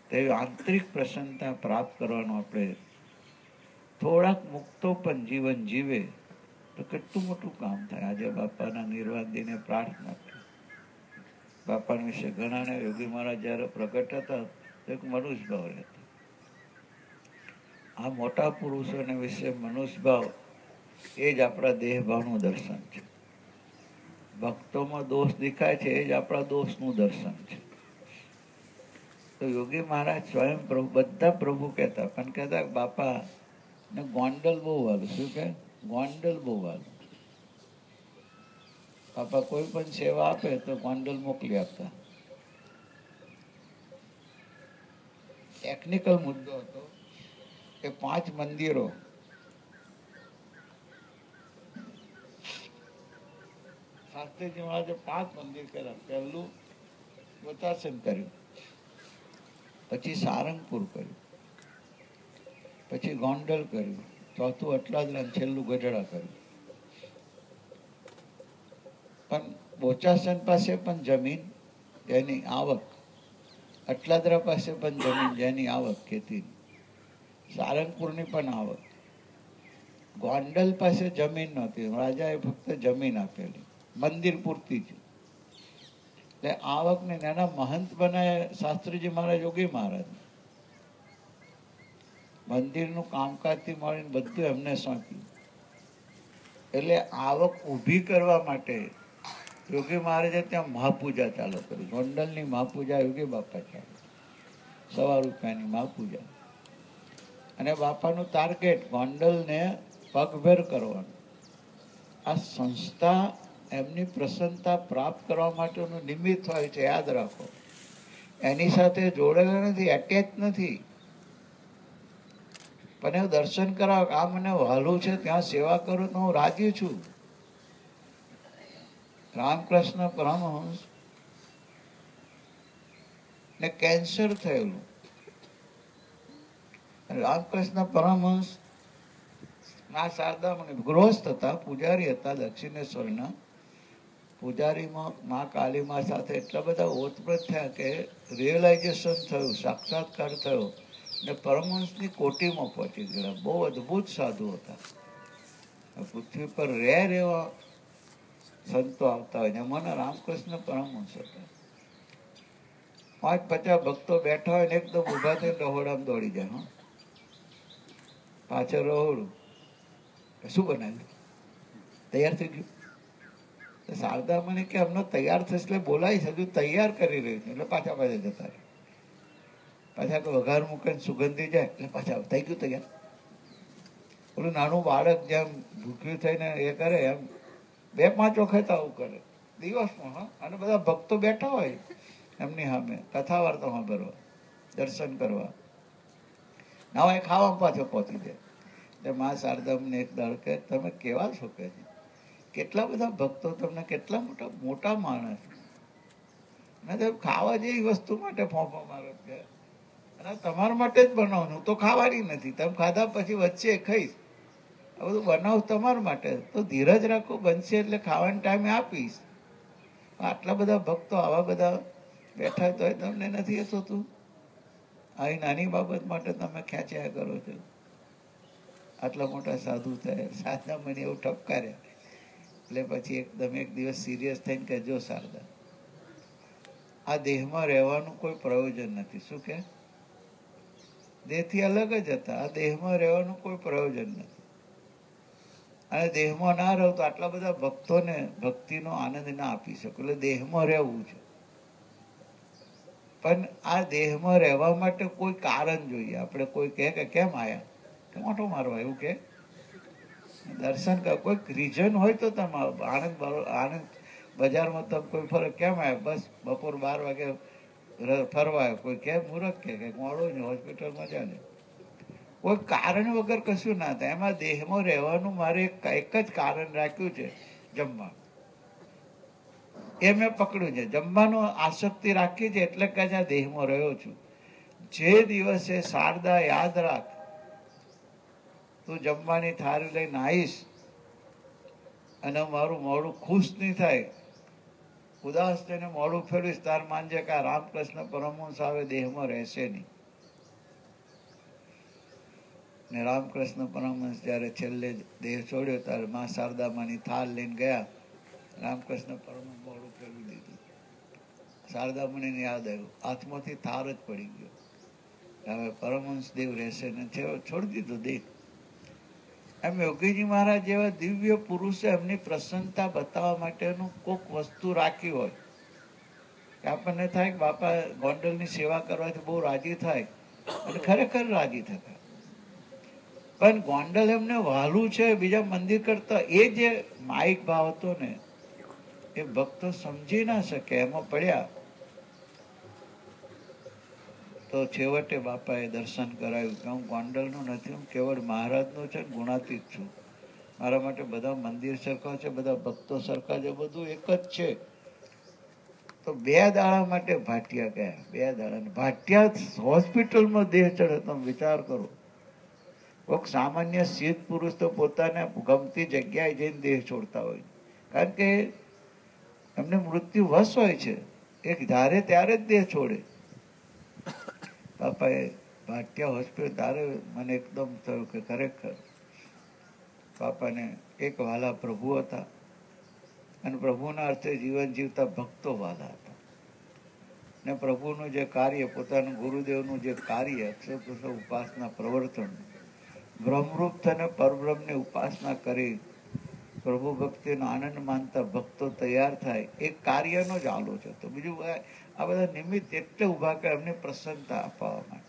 તેવી આંતરિક પ્રસન્નતા પ્રાપ્ત કરવાનું આપણે થોડાક મુક્તો પણ જીવન જીવે તો કેટલું મોટું કામ થાય. આજે બાપાના નિર્વાણ દિને પ્રાર્થના કરી. બાપા વિશે ઘણાને યોગી મહારાજ જયારે પ્રગટ હતા તો એક મનુષ્યભાવ રહેતા. આ મોટા પુરુષોને વિશે મનુષ્યભાવ એ જ આપણા દેહભાવનું દર્શન છે. ભક્તોમાં દોષ દેખાય છે એ જ આપણા દોષનું દર્શન છે. તો યોગી મહારાજ સ્વયં પ્રભુ, બધા પ્રભુ કહેતા, પણ કહેતા બાપા ને ગોંડલ બહુ વાલું. શું કે? ગોંડલ બહુ વાલું. બાપા કોઈ પણ સેવા આપે તો ગોંડલ મોકલી આપતા. ટેકનિકલ મુદ્દો હતો કે 5 મંદિરો શાસ્ત્રીજી મહારાજે 5 મંદિર કર્યા. પહેલું બોચાસન કર્યું, પછી સારંગપુર કર્યું, પછી ગોંડલ કર્યું, ચોથું અટલાદરા, છેલ્લું ગઢડા કર્યું. પણ બોચાસન પાસે પણ જમીન જેની આવક, અટલાદરા પાસે પણ જમીન જેની આવક ખેતી, સારંગપુરની પણ આવક, ગોંડલ પાસે જમીન નહોતી, રાજાએ ફક્ત જમીન આપેલી, મંદિર પૂરતી જ. એટલે આવકને નાના મહંત બનાવ્યા શાસ્ત્રીજી મહારાજ, યોગી મહારાજ. મંદિરનું કામકાજથી મળીને બધું એમને સોંપ્યું. એટલે આવક ઊભી કરવા માટે યોગી મહારાજે ત્યાં મહાપૂજા ચાલુ કરી. ગોંડલની મહાપૂજા યોગી બાપા ચાલુ, 100 રૂપિયાની મહાપૂજા. અને બાપાનું ટાર્ગેટ ગોંડલને પગભેર કરવાનું. આ સંસ્થા એમની પ્રસન્નતા પ્રાપ્ત કરવા માટેનું નિમિત્ત હોય છે, યાદ રાખો. એની સાથે જોડેલા નથી, એટેચ નથી. પણ એવું દર્શન કરાવો, આ મને વહાલું છે, ત્યાં સેવા કરું તો હું રાજી છું. રામકૃષ્ણ પરમહંસ ને કેન્સર થયેલું. રામકૃષ્ણ પરમહંસ ના શારદામણી ગૃહસ્થ હતા, પૂજારી હતા, દક્ષિણેશ્વરના. પૂજારીમાં મા કાલીમા સાથે એટલા બધા ઓતપ્રોત થયા કે રિયલાઇઝેશન થયું, સાક્ષાત્કાર થયો, ને પરમહંસની કોટીમાં પહોંચી ગયા. બહુ અદભુત સાધુ હતા. પૃથ્વી પર રેર એવા સંતો આવતા હોય, એમાંના રામકૃષ્ણ પરમહંસ હતા. 5-50 ભક્તો બેઠા હોય ને એકદમ ઉભા થઈને રહોડામાં દોડી જાય. હા, પાછળ રહોડું. શું બનાવ્યું? તૈયાર થઈ ગયું? શારદામણી કે અમને તૈયાર થશે એટલે બોલાવીશ, હજુ તૈયાર કરી રહ્યું છે. એટલે પાછા જતા રહે. પાછા વઘાર મૂકીને સુગંધી જાય એટલે પાછા થઈ ગયું તૈયાર. ઓલું નાનું બાળક જેમ ભૂખ્યું થઈને એ કરે એમ 2-5 વખત આવું કરે દિવસમાં. હા, અને બધા ભક્તો બેઠા હોય એમની સામે કથા વાર્તા સાંભળવા, દર્શન કરવા. ના હોય ખાવામાં પાછો પહોંચી જાય. એટલે મા શારદામને એક દાડ કે તમે કેવા છો કે કેટલા બધા ભક્તો, તમને કેટલા મોટા મોટા માણસ, અને તમે ખાવા જેવી વસ્તુ માટે ફોંફા મારો કે અને તમારા માટે જ બનાવવાનું, તો ખાવાની નથી. તમે ખાધા પછી વચ્ચે ખાઈશ, આ બધું બનાવું તમારા માટે. તો ધીરજ રાખો, બનશે એટલે ખાવાના ટાઈમે આપીશ. આટલા બધા ભક્તો આવા બધા બેઠા તો તમને નથી થતું? આવી નાની બાબત માટે તમે ખેંચ્યા કરો છો. આટલા મોટા સાધુ થયા, સાધના મને એવું ઠપકાર્યા. એટલે પછી એકદમ એક દિવસ સિરિયસ થઈને કે જો શારદા, આ દેહમાં રહેવાનું કોઈ પ્રયોજન નથી. શું કે? દેહથી અલગ જ હતા. આ દેહમાં રહેવાનું કોઈ પ્રયોજન નથી. અને દેહમાં ના રહો તો આટલા બધા ભક્તોને ભક્તિનો આનંદ ના આપી શકો. એટલે દેહમાં રહેવું છે. પણ આ દેહમાં રહેવા માટે કોઈ કારણ જોઈએ. આપણે કોઈ કહે કે કેમ આયા, કે મોટો મારવા, એવું કે દર્શન કર, કોઈક રીઝન હોય તો તમે આનંદ બજારમાં તમે કોઈ ફરક કેમ આવ્યા? બસ બપોર 12 વાગે ફરવા આવ્યો. કોઈ કેમ મૂર્ખ કે મોડો ને હોસ્પિટલમાં જાય. કોઈ કારણ વગર કશું ના થાય. એમાં દેહમાં રહેવાનું મારે એક જ કારણ રાખ્યું છે, જમવા. એ મેં પકડ્યું છે. જમવાનું આસક્તિ રાખી છે એટલે કે આ દેહમાં રહ્યો છું. જે દિવસે શારદા યાદ રાખ, તું જમવાની થાળી લઈને આવીશ અને મારું મોડું ખુશ નહીં થાય, ઉદાસ થઈને મોડું ફેરવીશ, તાર માનજે કે આ રામકૃષ્ણ પરમહંસ આવે દેહમાં રહેશે નહીં. ને રામકૃષ્ણ પરમહંસ જયારે છેલ્લે દેહ છોડ્યો ત્યારે માં શારદામાની થાળ લઈને ગયા. રામકૃષ્ણ પરમહંસ મોડું ફેરવી દીધું. શારદામણીને યાદ આવ્યું, હાથમાંથી થાર જ પડી ગયો. હવે પરમહંસ દેવ રહેશે ને છોડી દીધું દેહ. એમ યોગીજી મહારાજ જેવા દિવ્ય પુરુષે એમની પ્રસન્નતા બતાવવા માટેનું કોઈક વસ્તુ રાખી હોય કે આપણને થાય કે બાપા ગોંડલની સેવા કરવાથી બહુ રાજી થાય, અને ખરેખર રાજી થતા. પણ ગોંડલ એમને વહાલું છે બીજા મંદિર કરતા. એ જે માઇક ભાવ હતો ને એ ભક્તો સમજી ના શકે, એમાં પડ્યા. તો છેવટે બાપાએ દર્શન કરાવ્યું કે હું ગોંડલનું નથી, હું કેવળ મહારાજનું છે, ગુણાતીત છું. મારા માટે બધા મંદિર સરખા છે, બધા ભક્તો સરખા છે, બધું એક જ છે. તો 2 દાડા માટે ભાટિયા ગયા. 2 દાડા ભાટિયા હોસ્પિટલમાં દેહ ચડે. તમે વિચાર કરો, કોઈક સામાન્ય સિદ્ધ પુરુષ તો પોતાને ગમતી જગ્યાએ જઈને દેહ છોડતા હોય, કારણ કે એમને મૃત્યુ વશ હોય છે. એક ધારે ત્યારે જ દેહ છોડે. બાપાએ ભાટિયા હોસ્પિટલ ત્યારે મને એકદમ થયું કે ખરેખર બાપાને એક વાલા પ્રભુ હતા, અને પ્રભુના અર્થે જીવન જીવતા ભક્તો વાલા હતા. ને પ્રભુનું જે કાર્ય, પોતાનું ગુરુદેવનું જે કાર્ય, અક્ષર ઉપાસના પ્રવર્તન, બ્રહ્મરૂપ થઈને પરબ્રહ્મની ઉપાસના કરી પ્રભુ ભક્તિનો આનંદ માનતા ભક્તો તૈયાર થાય, એ કાર્યનો જ આલો છે. તો બીજું આ બધા નિમિત્ત એટલે ઉભા કરે એમને પ્રસન્નતા અપાવવા માટે.